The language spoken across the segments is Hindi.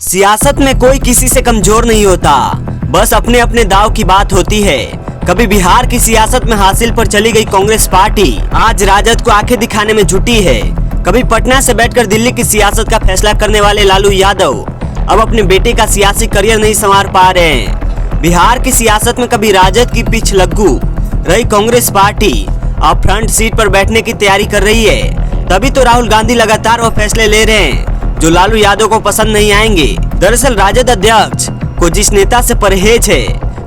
सियासत में कोई किसी से कमजोर नहीं होता, बस अपने अपने दाव की बात होती है। कभी बिहार की सियासत में हासिल पर चली गई कांग्रेस पार्टी आज राजद को आंखें दिखाने में जुटी है। कभी पटना से बैठकर दिल्ली की सियासत का फैसला करने वाले लालू यादव अब अपने बेटे का सियासी करियर नहीं संवार पा रहे हैं। बिहार की सियासत में कभी राजद की पिछ लग्गू रही कांग्रेस पार्टी अब फ्रंट सीट पर बैठने की तैयारी कर रही है। तभी तो राहुल गांधी लगातार वो फैसले ले रहे हैं जो लालू यादव को पसंद नहीं आएंगे। दरअसल राजद अध्यक्ष को जिस नेता से परहेज है,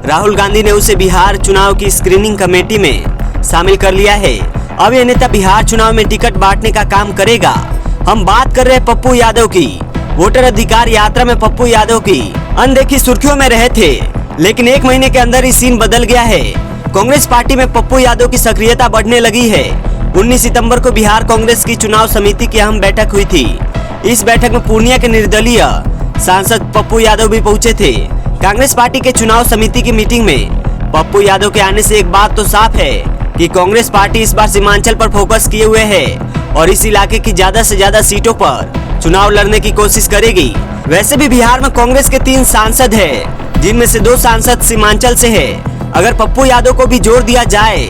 राहुल गांधी ने उसे बिहार चुनाव की स्क्रीनिंग कमेटी में शामिल कर लिया है। अब यह नेता बिहार चुनाव में टिकट बांटने का काम करेगा। हम बात कर रहे हैं पप्पू यादव की। वोटर अधिकार यात्रा में पप्पू यादव की अनदेखी सुर्खियों में रहे थे, लेकिन एक महीने के अंदर ही सीन बदल गया है। कांग्रेस पार्टी में पप्पू यादव की सक्रियता बढ़ने लगी है। 19 सितंबर को बिहार कांग्रेस की चुनाव समिति की अहम बैठक हुई थी। इस बैठक में पूर्णिया के निर्दलीय सांसद पप्पू यादव भी पहुंचे थे। कांग्रेस पार्टी के चुनाव समिति की मीटिंग में पप्पू यादव के आने से एक बात तो साफ है कि कांग्रेस पार्टी इस बार सीमांचल पर फोकस किए हुए है और इस इलाके की ज्यादा से ज्यादा सीटों पर चुनाव लड़ने की कोशिश करेगी। वैसे भी बिहार में कांग्रेस के 3 सांसद है, जिनमें से 2 सांसद सीमांचल से है। अगर पप्पू यादव को भी जोड़ दिया जाए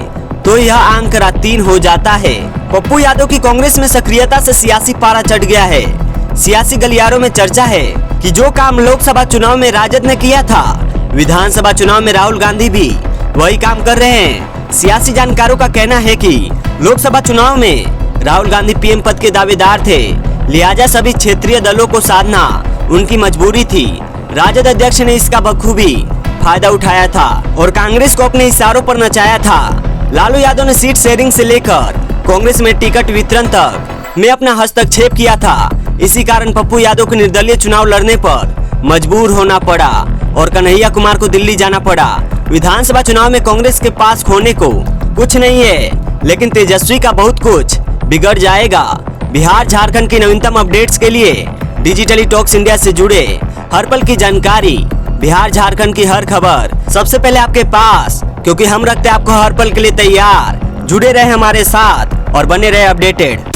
तो यह आंकड़ा 3 हो जाता है। पप्पू यादव की कांग्रेस में सक्रियता से सियासी पारा चढ़ गया है। सियासी गलियारों में चर्चा है कि जो काम लोकसभा चुनाव में राजद ने किया था, विधानसभा चुनाव में राहुल गांधी भी वही काम कर रहे हैं। सियासी जानकारों का कहना है कि लोकसभा चुनाव में राहुल गांधी पीएम पद के दावेदार थे, लिहाजा सभी क्षेत्रीय दलों को साधना उनकी मजबूरी थी। राजद अध्यक्ष ने इसका बखूबी फायदा उठाया था और कांग्रेस को अपने इशारों पर नचाया था। लालू यादव ने सीट शेयरिंग से लेकर कांग्रेस में टिकट वितरण तक में अपना हस्तक्षेप किया था। इसी कारण पप्पू यादव को निर्दलीय चुनाव लड़ने पर मजबूर होना पड़ा और कन्हैया कुमार को दिल्ली जाना पड़ा। विधानसभा चुनाव में कांग्रेस के पास खोने को कुछ नहीं है, लेकिन तेजस्वी का बहुत कुछ बिगड़ जाएगा। बिहार झारखंड की नवीनतम अपडेट्स के लिए डिजिटली टॉक्स इंडिया से जुड़े हर पल की जानकारी, बिहार झारखंड की हर खबर सबसे पहले आपके पास, क्योंकि हम रखते हैं आपको हर पल के लिए तैयार। जुड़े रहे हमारे साथ और बने रहे अपडेटेड।